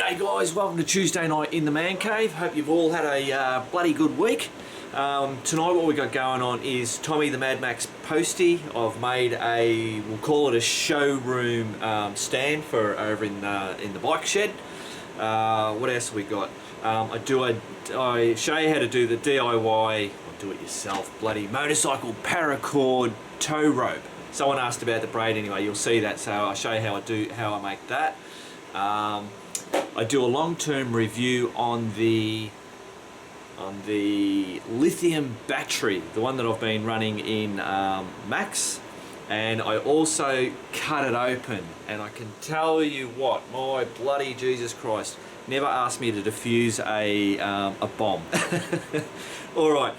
G'day guys, welcome to Tuesday night in the man cave. Hope you've all had a bloody good week. Tonight what we got going on is Tommy the Mad Max Posty. I've made a, we'll call it a showroom stand for over in the bike shed. What else have we got? I show you how to do the DIY, or do it yourself, bloody motorcycle paracord tow rope. Someone asked about the braid anyway, you'll see that, so I'll show you how I make that. I do a long-term review on the lithium battery, the one that I've been running in Max, and I also cut it open, and I can tell you what, my bloody Jesus Christ, never asked me to defuse a bomb. Alright,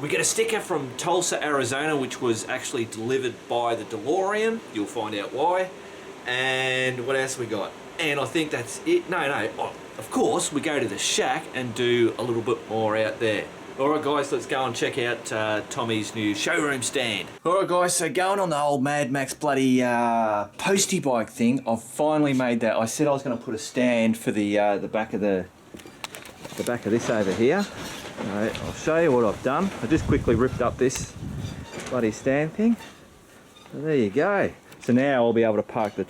we get a sticker from Tulsa, Arizona, which was actually delivered by the DeLorean. You'll find out why. And what else we got? And I think that's it. No, of course we go to the shack and do a little bit more out there. Alright guys, let's go and check out Tommy's new showroom stand. Alright guys, so going on the old Mad Max bloody postie bike thing, I've finally made that. I said I was going to put a stand for the back of the back of this over here. I'll show you what I've done. I just quickly ripped up this bloody stand thing. So there you go. So now I'll be able to park the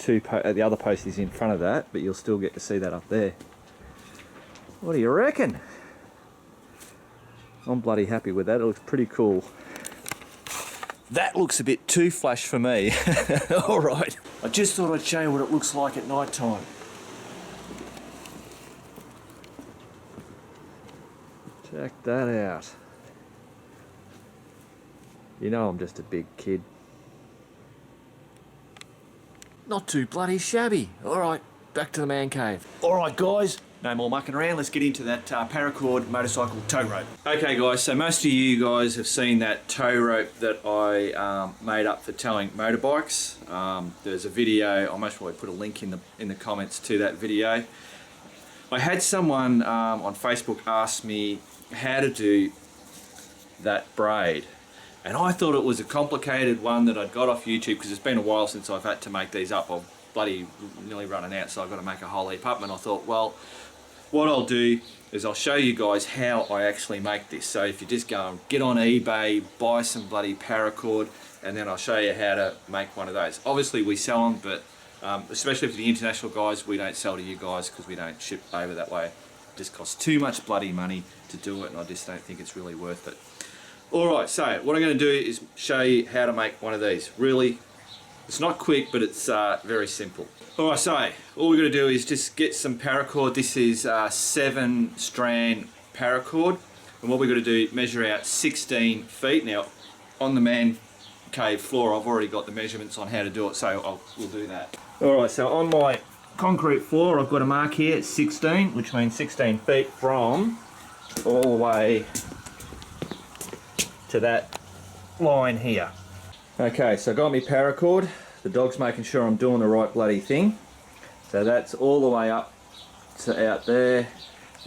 other posties in front of that, but you'll still get to see that up there. What do you reckon? I'm bloody happy with that. It looks pretty cool. That looks a bit too flash for me. All right. I just thought I'd show you what it looks like at night time. Check that out. You know I'm just a big kid. Not too bloody shabby. Alright, back to the man cave. Alright guys, no more mucking around, let's get into that paracord motorcycle tow rope. Okay guys, so most of you guys have seen that tow rope that I made up for towing motorbikes. There's a video, I'll most probably put a link in the comments to that video. I had someone on Facebook ask me how to do that braid. And I thought it was a complicated one that I'd got off YouTube, because it's been a while since I've had to make these up. I'm bloody nearly running out, so I've got to make a whole heap up. And I thought, well, what I'll do is I'll show you guys how I actually make this. So if you just go and get on eBay, buy some bloody paracord, and then I'll show you how to make one of those. Obviously we sell them, but especially for the international guys, we don't sell to you guys because we don't ship over that way. It just costs too much bloody money to do it, and I just don't think it's really worth it. Alright, so what I'm going to do is show you how to make one of these. Really, it's not quick, but it's very simple. Alright, so all we're going to do is just get some paracord. This is 7-strand paracord, and what we're going to do, measure out 16 feet. Now, on the man cave floor, I've already got the measurements on how to do it, so we'll do that. Alright, so on my concrete floor, I've got a mark here at 16, which means 16 feet from all the way to that line here. Okay, so I got my paracord. The dog's making sure I'm doing the right bloody thing. So that's all the way up to out there,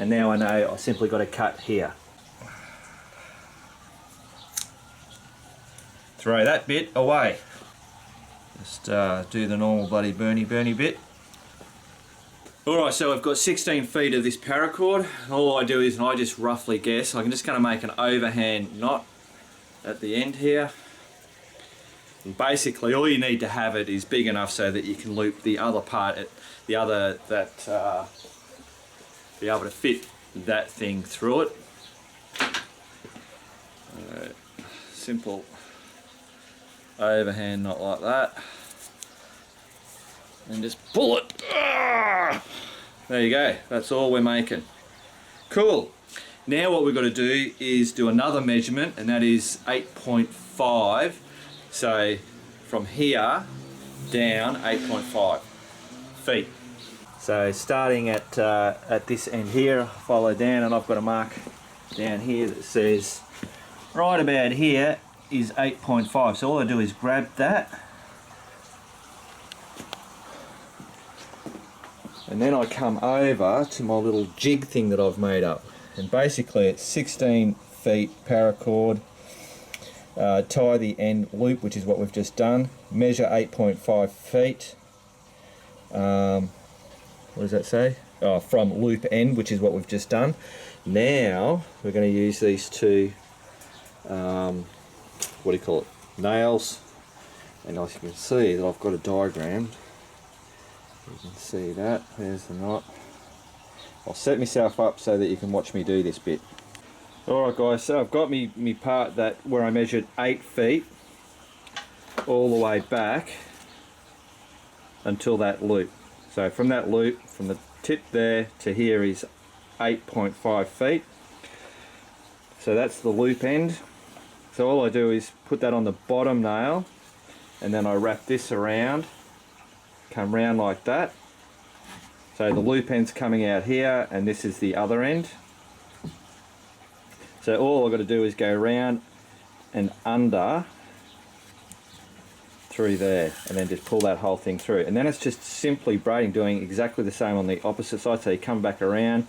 and now I know I simply got to cut here. Throw that bit away. Just do the normal bloody burny bit. Alright, so I've got 16 feet of this paracord. All I do is, and I just roughly guess, I'm just going to make an overhand knot at the end here. And basically all you need to have it is big enough so that you can loop the other part, be able to fit that thing through it. Simple overhand knot like that, and just pull it. There you go, that's all we're making. Cool. Now what we've got to do is do another measurement, and that is 8.5. So from here down 8.5 feet. So starting at this end here, follow down, and I've got a mark down here that says right about here is 8.5. So all I do is grab that, and then I come over to my little jig thing that I've made up. And basically it's 16 feet paracord, tie the end loop, which is what we've just done, measure 8.5 feet, what does that say? Oh, from loop end, which is what we've just done. Now we're going to use these two, what do you call it, nails. And as you can see that I've got a diagram. You can see that, there's the knot. I'll set myself up so that you can watch me do this bit. Alright guys, so I've got me part that where I measured 8 feet all the way back until that loop. So from that loop, from the tip there to here is 8.5 feet. So that's the loop end. So all I do is put that on the bottom nail, and then I wrap this around, come round like that. So the loop end's coming out here, and this is the other end. So all I've got to do is go round and under through there, and then just pull that whole thing through. And then it's just simply braiding, doing exactly the same on the opposite side. So you come back around,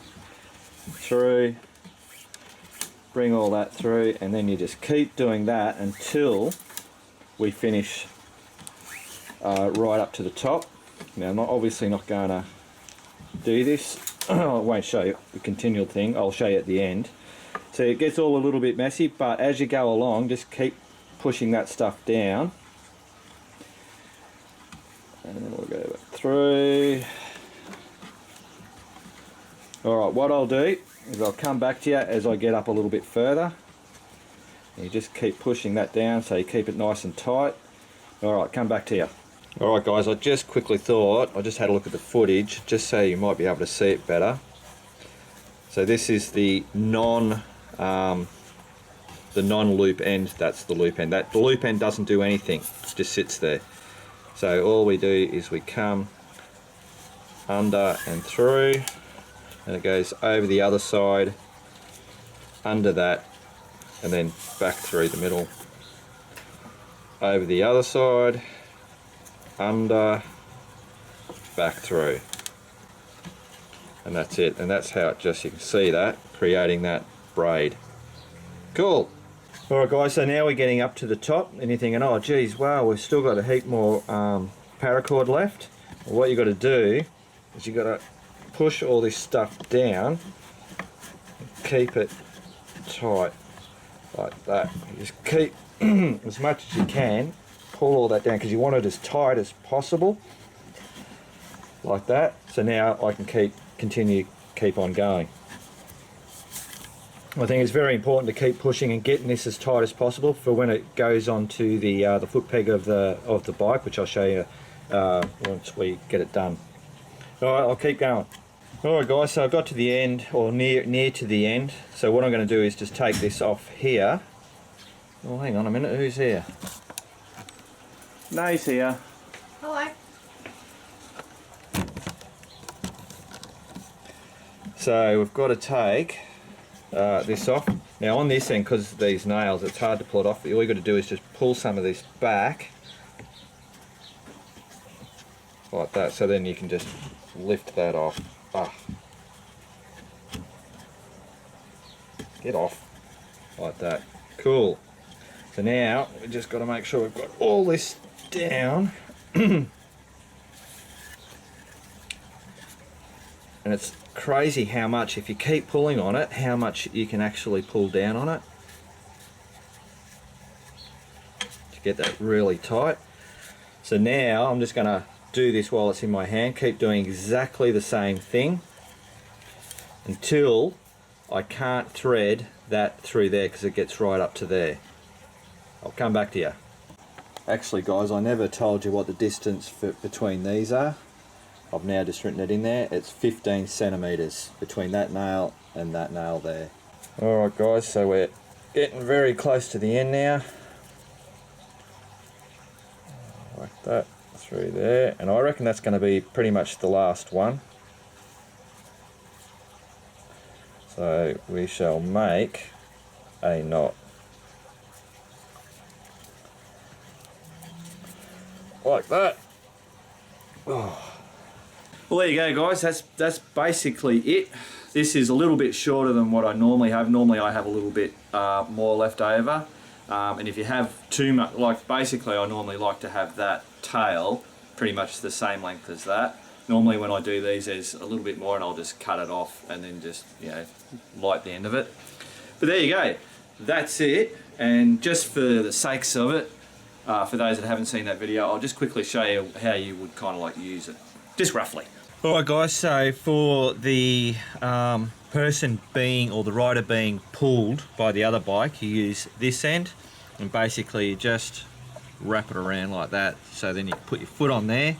through, bring all that through, and then you just keep doing that until we finish right up to the top. Now I'm obviously not going to do this. I won't show you the continual thing, I'll show you at the end. So it gets all a little bit messy, but as you go along, just keep pushing that stuff down. And then we'll go through. Alright, what I'll do is I'll come back to you as I get up a little bit further. And you just keep pushing that down so you keep it nice and tight. Alright, come back to you. Alright guys, I just quickly thought, I just had a look at the footage just so you might be able to see it better. So this is the non-loop end, that's the loop end. The loop end doesn't do anything, it just sits there. So all we do is we come under and through, and it goes over the other side, under that, and then back through the middle. Over the other side, under, back through. And that's it, and that's how it just, you can see that, creating that braid. Cool. Alright guys, so now we're getting up to the top, and you're thinking, oh geez, wow, we've still got a heap more paracord left. Well, what you got to do is you got to push all this stuff down, and keep it tight, like that. You just keep, as much as you can, pull all that down, because you want it as tight as possible, like that. So now I can keep on going. I think it's very important to keep pushing and getting this as tight as possible for when it goes onto the foot peg of the bike, which I'll show you once we get it done. Alright, I'll keep going. Alright guys, so I've got to the end, or near to the end. So what I'm going to do is just take this off here. Oh, hang on a minute, who's here? Nae's here. Hello. So we've got to take this off. Now on this end, because of these nails, it's hard to pull it off. All you've got to do is just pull some of this back, like that, so then you can just lift that off. Get off, like that. Cool. So now we've just got to make sure we've got all this down. And it's crazy how much, if you keep pulling on it, how much you can actually pull down on it to get that really tight. So now I'm just going to do this while it's in my hand, keep doing exactly the same thing until I can't thread that through there, because it gets right up to there. I'll come back to you. Actually guys, I never told you what the distance between these are. I've now just written it in there. It's 15 centimeters between that nail and that nail there. Alright guys, so we're getting very close to the end now. Like that, through there. And I reckon that's going to be pretty much the last one. So we shall make a knot. Like that. Oh. Well, there you go guys, that's basically it. This is a little bit shorter than what I normally have. Normally I have a little bit more left over. And if you have too much, like basically I normally like to have that tail pretty much the same length as that. Normally when I do these, there's a little bit more and I'll just cut it off and then just, you know, light the end of it. But there you go, that's it. And just for the sakes of it, for those that haven't seen that video, I'll just quickly show you how you would kind of like use it, just roughly. Alright guys, so for the person being, or the rider being pulled by the other bike, you use this end and basically just wrap it around like that. So then you put your foot on there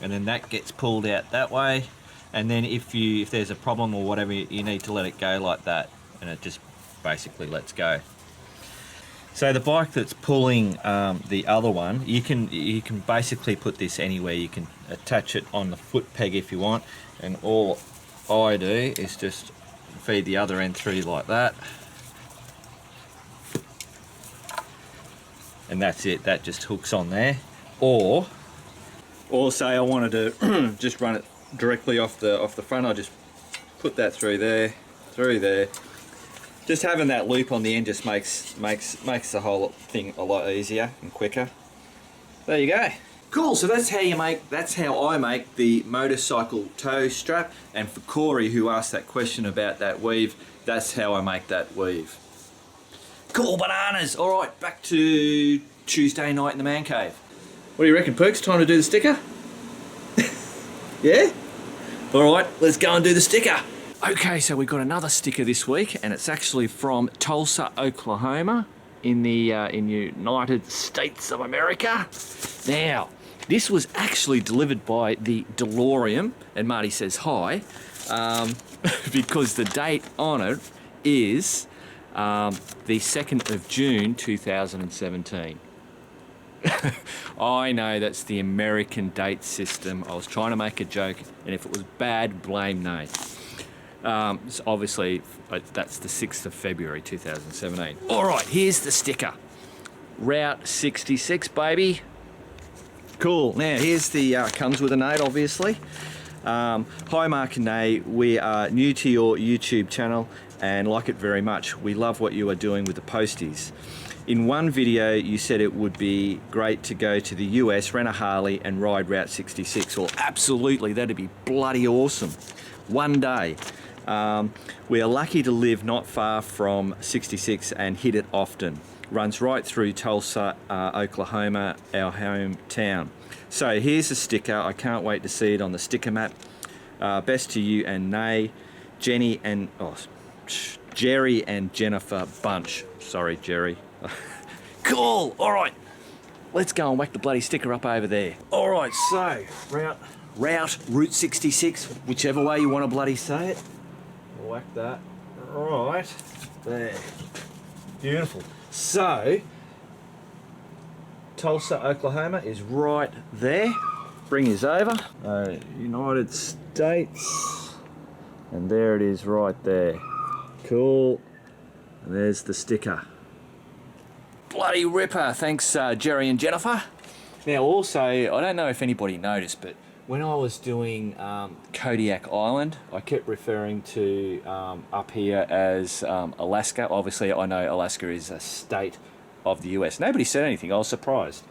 and then that gets pulled out that way. And then if there's a problem or whatever, you need to let it go like that and it just basically lets go. So the bike that's pulling the other one, you can basically put this anywhere. You can attach it on the foot peg if you want, and all I do is just feed the other end through like that, and that's it. That just hooks on there. Or say I wanted to just run it directly off the front, I just put that through there. Just having that loop on the end just makes the whole thing a lot easier and quicker. There you go. Cool, so that's how I make the motorcycle tow strap. And for Corey, who asked that question about that weave, that's how I make that weave. Cool bananas. All right, back to Tuesday night in the man cave. What do you reckon, Perks? Time to do the sticker? Yeah? All right, let's go and do the sticker. Okay, so we've got another sticker this week, and it's actually from Tulsa, Oklahoma, in the United States of America. Now, this was actually delivered by the DeLorean, and Marty says hi, because the date on it is the 2nd of June 2017. I know that's the American date system. I was trying to make a joke, and if it was bad, blame Nate. So obviously, that's the 6th of February 2017. All right, here's the sticker. Route 66, baby. Cool. Now, here's the, comes with a note, obviously. Hi, Mark and Nate. We are new to your YouTube channel and like it very much. We love what you are doing with the posties. In one video, you said it would be great to go to the US, rent a Harley, and ride Route 66. Well, absolutely, that'd be bloody awesome. One day. We are lucky to live not far from 66 and hit it often. Runs right through Tulsa, Oklahoma, our hometown. So here's a sticker. I can't wait to see it on the sticker map. Best to you and Nay, Jerry and Jennifer Bunch. Sorry, Jerry. Cool. All right. Let's go and whack the bloody sticker up over there. All right. So Route 66, whichever way you want to bloody say it. Whack that right there. Beautiful. So Tulsa, Oklahoma is right there. Bring his over. United States. And there it is right there. Cool. And there's the sticker. Bloody ripper. Thanks, Jerry and Jennifer. Now also, I don't know if anybody noticed, but when I was doing Kodiak Island, I kept referring to up here as Alaska. Obviously, I know Alaska is a state of the US. Nobody said anything. I was surprised.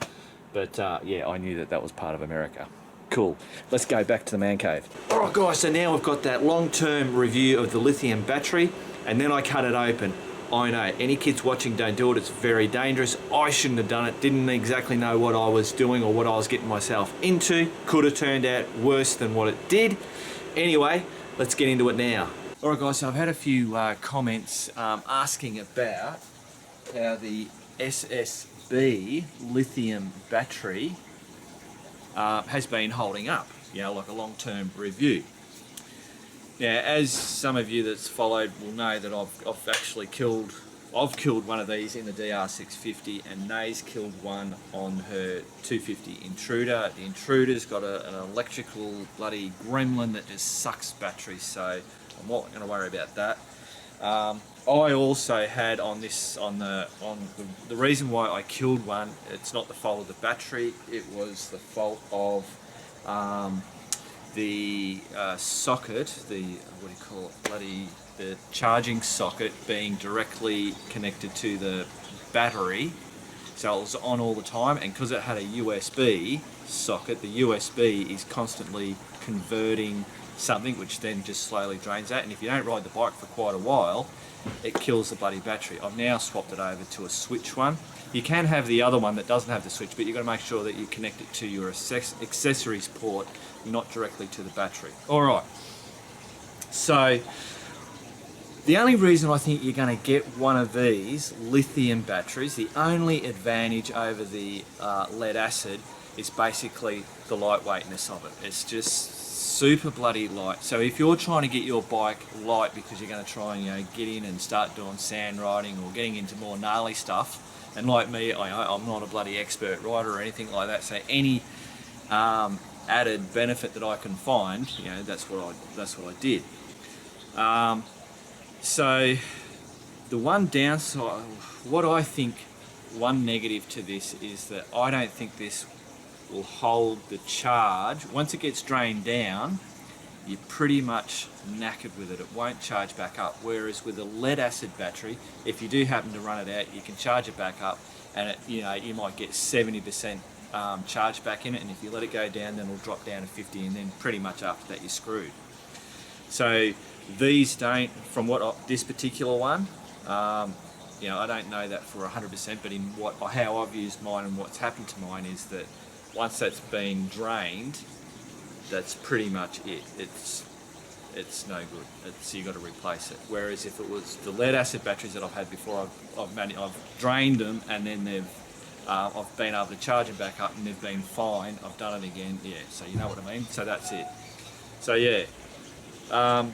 But yeah, I knew that was part of America. Cool. Let's go back to the man cave. All right, guys, so now we've got that long-term review of the lithium battery, and then I cut it open. I know, any kids watching, don't do it. It's very dangerous. I shouldn't have done it. Didn't exactly know what I was doing or what I was getting myself into. Could have turned out worse than what it did. Anyway, let's get into it now. All right, guys, so I've had a few comments asking about how the SSB lithium battery has been holding up, you know, like a long-term review. Now, as some of you that's followed will know that I've actually killed one of these in the DR650, and Nay's killed one on her 250 Intruder. The Intruder's got an electrical bloody gremlin that just sucks batteries, so I'm not going to worry about that. I also had on the reason why I killed one, it's not the fault of the battery, it was the fault of the socket, the charging socket being directly connected to the battery, so it was on all the time, and because it had a USB socket, the USB, is constantly converting something, which then just slowly drains that. And if you don't ride the bike for quite a while, it kills the bloody battery. I've now swapped it over to a switch one. You can have the other one that doesn't have the switch, but you've got to make sure that you connect it to your accessories port, not directly to the battery. All right. So the only reason I think you're going to get one of these lithium batteries, the only advantage over the lead acid is basically the lightweightness of it. It's just super bloody light. So if you're trying to get your bike light because you're going to try and, you know, get in and start doing sand riding or getting into more gnarly stuff, and like me, I'm not a bloody expert rider or anything like that, so any added benefit that I can find, you know, that's what I did. So the one downside, what I think, one negative to this is that I don't think this will hold the charge. Once it gets drained down, you're pretty much knackered with it. It won't charge back up. Whereas with a lead acid battery, if you do happen to run it out, you can charge it back up, and it, you know, you might get 70% charge back in it, and if you let it go down, then it'll drop down to 50, and then pretty much after that you're screwed. So these don't, from what this particular one, you know, I don't know that for 100%, but in how I've used mine and what's happened to mine is that once that's been drained, that's pretty much it. It's no good. You've got to replace it. Whereas if it was the lead acid batteries that I've had before, I've drained them, and then I've been able to charge them back up, and they've been fine. I've done it again. Yeah, so you know what I mean. So that's it. So yeah.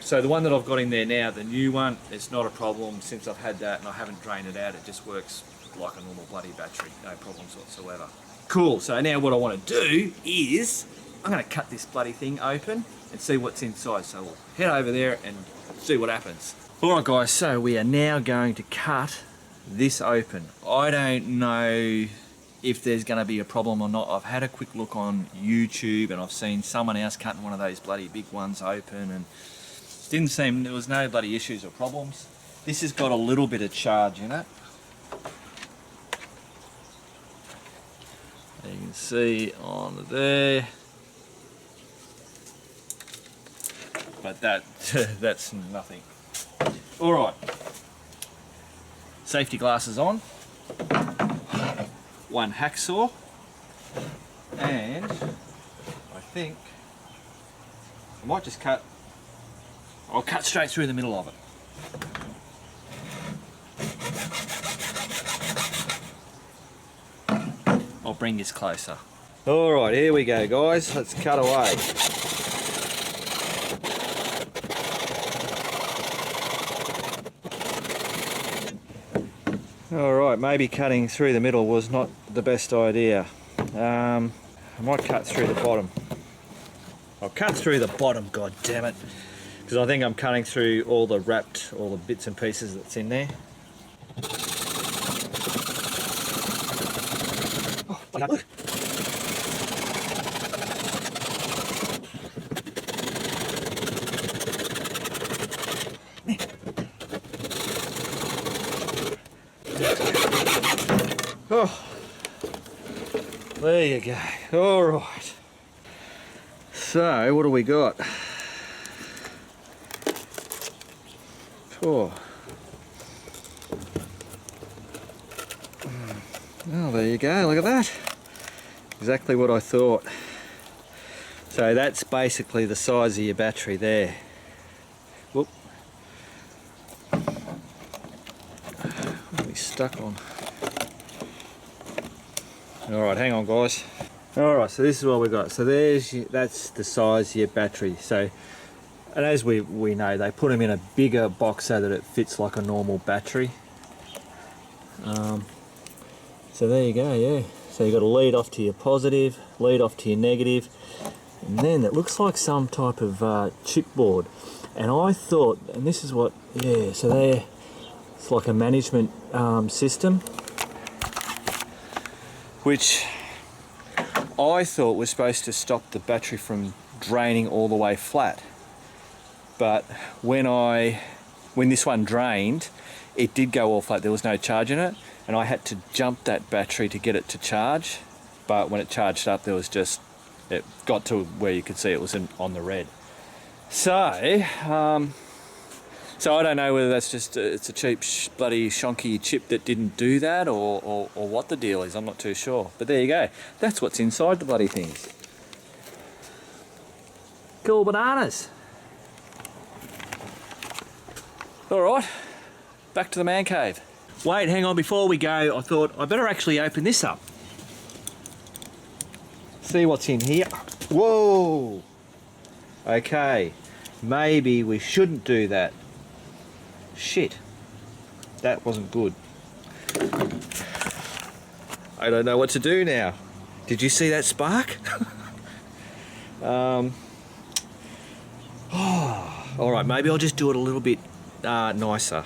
So the one that I've got in there now, the new one, it's not a problem since I've had that and I haven't drained it out. It just works like a normal bloody battery, no problems whatsoever. Cool, so now what I want to do is, I'm going to cut this bloody thing open and see what's inside. So we'll head over there and see what happens. Alright guys, so we are now going to cut this open. I don't know if there's going to be a problem or not. I've had a quick look on YouTube and I've seen someone else cutting one of those bloody big ones open, and it didn't seem, there was no bloody issues or problems. This has got a little bit of charge in it. You can see on there, but that's nothing. All right, safety glasses on, one hacksaw, and I think I might just I'll cut straight through the middle of it. I'll bring this closer. All right, here we go, guys. Let's cut away. All right, maybe cutting through the middle was not the best idea. I might cut through the bottom. I'll cut through the bottom, god damn it, because I think I'm cutting through all the bits and pieces that's in there. Look. Oh, there you go. All right. So, what do we got? Oh. Oh, there you go. Look at that. Exactly what I thought. So that's basically the size of your battery there. Whoop. What are we stuck on? Alright, hang on guys. Alright, so this is what we got. So that's the size of your battery. So, and as we know, they put them in a bigger box so that it fits like a normal battery. So there you go, yeah. So you've got a lead off to your positive, lead off to your negative, and then it looks like some type of chipboard. And I thought, and this is what, yeah, so it's like a management system, which I thought was supposed to stop the battery from draining all the way flat. But when this one drained, it did go all flat. There was no charge in it, and I had to jump that battery to get it to charge. But when it charged up, there was just it got to where you could see it was on the red. So, so I don't know whether that's just it's a cheap bloody shonky chip that didn't do that, or what the deal is. I'm not too sure. But there you go. That's what's inside the bloody things. Cool bananas. All right, back to the man cave. Wait, hang on, before we go, I thought I better actually open this up. See what's in here. Whoa! Okay, maybe we shouldn't do that. Shit, that wasn't good. I don't know what to do now. Did you see that spark? Oh, all right, maybe I'll just do it a little bit nicer.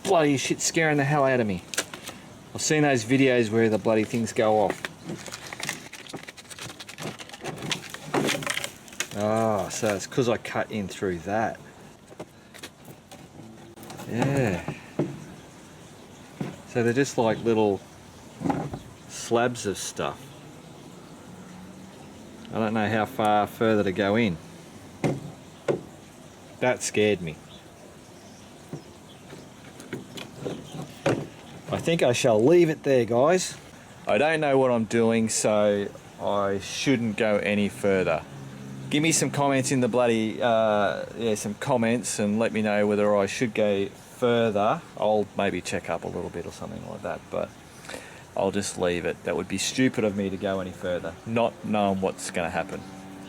Bloody shit scaring the hell out of me. I've seen those videos where the bloody things go off. Oh, so it's because I cut in through that. Yeah. So they're just like little slabs of stuff. I don't know how far further to go in. That scared me. I think I shall leave it there, guys. I don't know what I'm doing, so I shouldn't go any further. Give me some comments in the bloody, some comments, and let me know whether I should go further. I'll maybe check up a little bit or something like that, but I'll just leave it. That would be stupid of me to go any further, not knowing what's going to happen.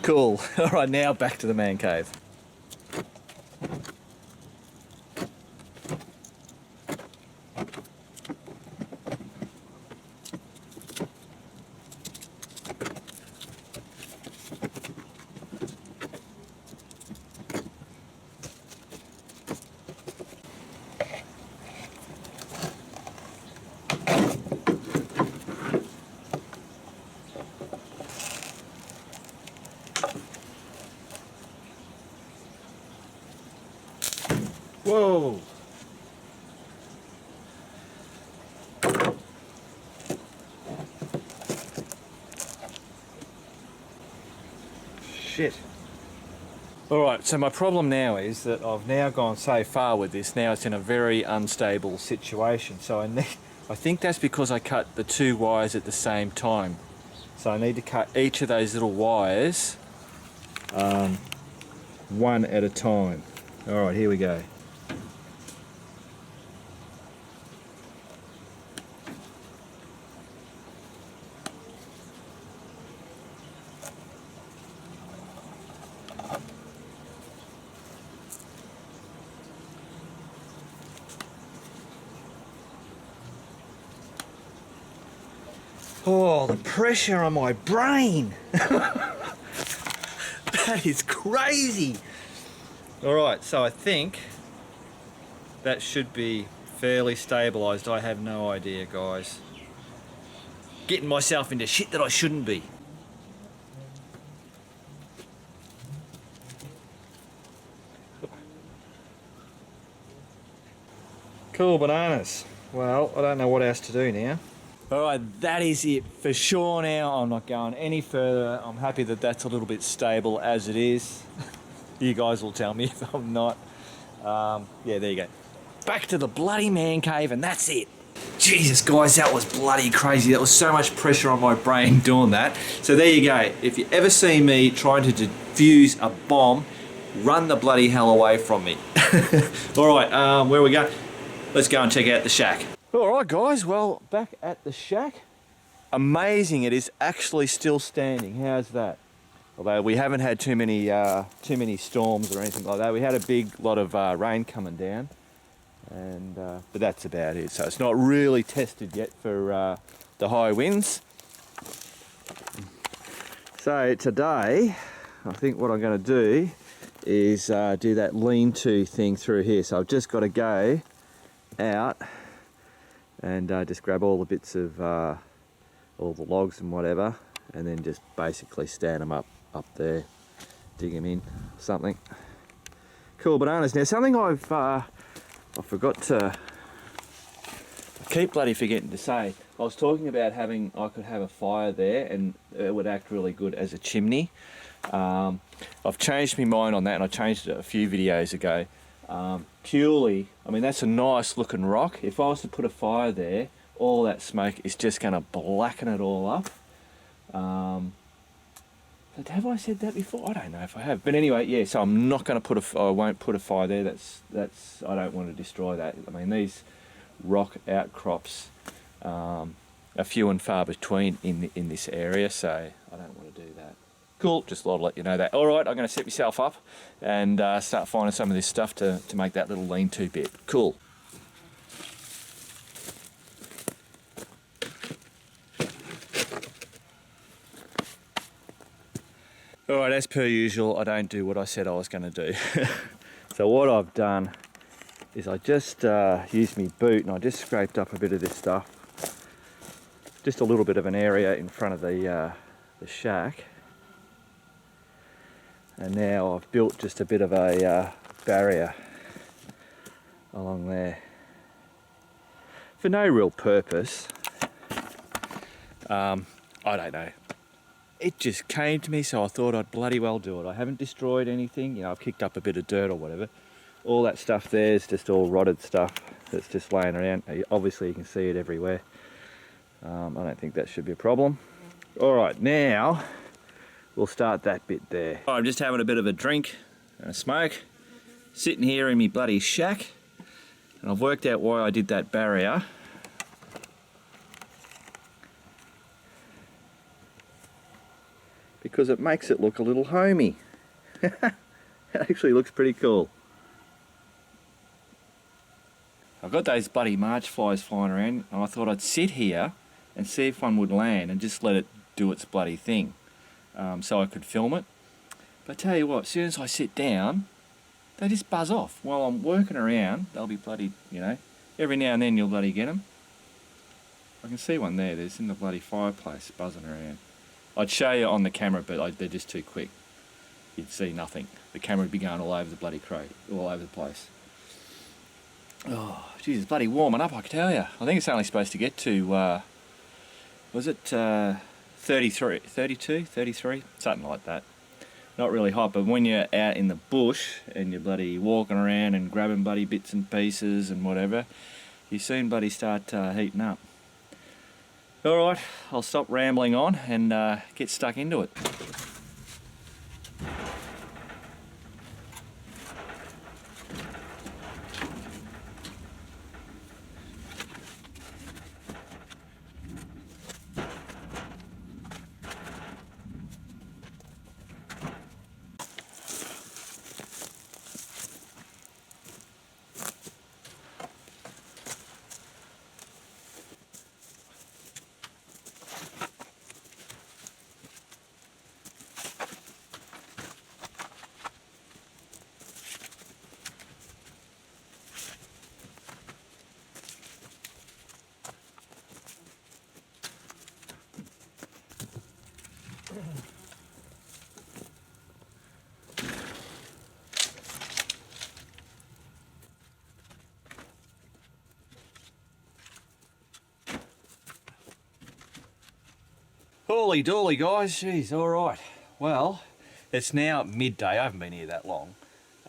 Cool. All right, now back to the man cave. Whoa! Shit. Alright, so my problem now is that I've now gone so far with this, now it's in a very unstable situation. So I think that's because I cut the two wires at the same time. So I need to cut each of those little wires one at a time. Alright, here we go. Oh, the pressure on my brain. That is crazy. All right, so I think that should be fairly stabilized. I have no idea, guys. Getting myself into shit that I shouldn't be. Cool bananas. Well, I don't know what else to do now. Alright, that is it for sure now. I'm not going any further. I'm happy that that's a little bit stable as it is. You guys will tell me if I'm not. Yeah, there you go. Back to the bloody man cave, and that's it. Jesus, guys, that was bloody crazy. That was so much pressure on my brain doing that. So there you go. If you ever see me trying to defuse a bomb, run the bloody hell away from me. Alright, where are we going? Let's go and check out the shack. Alright guys, well, back at the shack. Amazing, it is actually still standing. How's that? Although we haven't had too many storms or anything like that. We had a big lot of rain coming down, and but that's about it. So it's not really tested yet for the high winds. So today, I think what I'm going to do is do that lean-to thing through here. So I've just got to go out and just grab all the bits of all the logs and whatever, and then just basically stand them up there, dig them in, something. Cool bananas. Now something I forgot to, I keep bloody forgetting to say. I was talking about I could have a fire there and it would act really good as a chimney. I've changed my mind on that, and I changed it a few videos ago. Purely, I mean, that's a nice looking rock. If I was to put a fire there, all that smoke is just going to blacken it all up. But have I said that before? I don't know if I have. But anyway, yeah, so I'm not going to I won't put a fire there. That's I don't want to destroy that. I mean, these rock outcrops are few and far between in this area, so I don't want to do that. Cool, just thought I'd let you know that. All right, I'm going to set myself up and start finding some of this stuff to make that little lean-to bit. Cool. All right, as per usual, I don't do what I said I was going to do. So what I've done is I just used my boot and I just scraped up a bit of this stuff. Just a little bit of an area in front of the shack. And now I've built just a bit of a barrier along there. For no real purpose. I don't know. It just came to me, so I thought I'd bloody well do it. I haven't destroyed anything, you know, I've kicked up a bit of dirt or whatever. All that stuff there is just all rotted stuff that's just laying around. Obviously you can see it everywhere. I don't think that should be a problem. All right, now we'll start that bit there. I'm just having a bit of a drink and a smoke, sitting here in my bloody shack, and I've worked out why I did that barrier. Because it makes it look a little homey. It actually looks pretty cool. I've got those bloody March flies flying around, and I thought I'd sit here and see if one would land and just let it do its bloody thing, so I could film it. But I tell you what, as soon as I sit down, they just buzz off. While I'm working around, they'll be bloody, you know, every now and then you'll bloody get them. I can see one there, there's in the bloody fireplace buzzing around. I'd show you on the camera, but they're just too quick. You'd see nothing. The camera would be going all over the bloody crate, all over the place. Oh, geez, it's bloody warming up, I can tell you. I think it's only supposed to get to, was it 33, 32, 33? Something like that. Not really hot, but when you're out in the bush and you're bloody walking around and grabbing bloody bits and pieces and whatever, you soon bloody start heating up. Alright, I'll stop rambling on and get stuck into it. Holy dooly, guys, jeez, alright. Well, it's now midday. I haven't been here that long.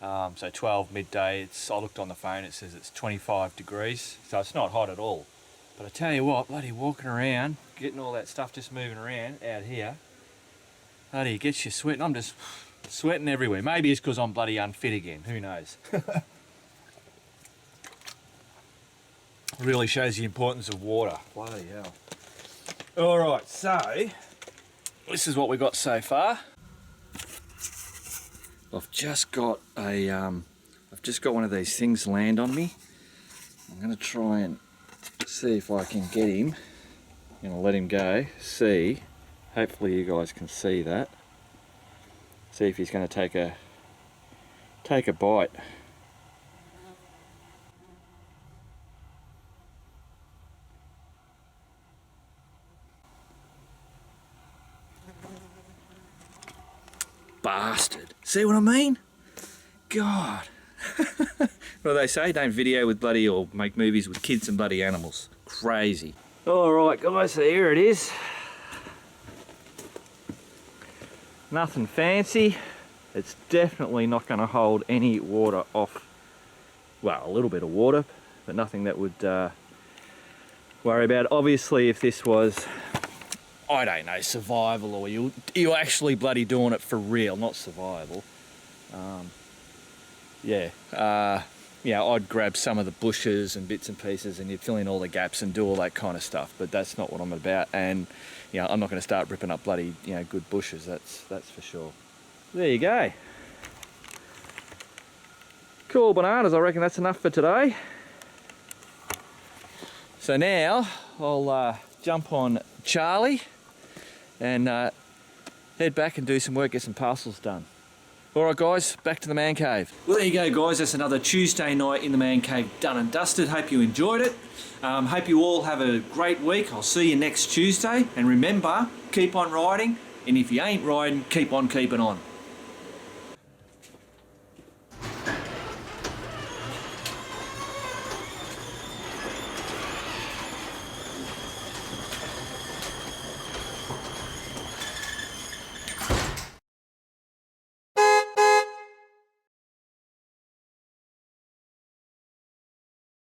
So 12 midday, I looked on the phone, it says it's 25 degrees, so it's not hot at all. But I tell you what, bloody walking around, getting all that stuff just moving around out here, bloody it gets you sweating. I'm just sweating everywhere. Maybe it's because I'm bloody unfit again, who knows. Really shows the importance of water. Bloody hell. Alright, so this is what we got so far. I've just got one of these things land on me. I'm going to try and see if I can get him I'm gonna let him go, see, hopefully you guys can see that. See if he's gonna take a bite. Bastard. See what I mean? God. What do they say? Don't video with bloody or make movies with kids and bloody animals. Crazy. Alright guys, so here it is. Nothing fancy. It's definitely not going to hold any water off. Well, a little bit of water, but nothing that would worry about. Obviously, if this was, I don't know, survival, or you're actually bloody doing it for real, not survival. Yeah, I'd grab some of the bushes and bits and pieces and you'd fill in all the gaps and do all that kind of stuff, but that's not what I'm about. And I'm not going to start ripping up bloody good bushes, that's for sure. There you go. Cool bananas, I reckon that's enough for today. So now I'll jump on Charlie and head back and do some work, get some parcels done. Alright guys, back to the man cave. Well, there you go guys, that's another Tuesday night in the man cave done and dusted. Hope you enjoyed it. Hope you all have a great week. I'll see you next Tuesday. And remember, keep on riding, and if you ain't riding, keep on keeping on.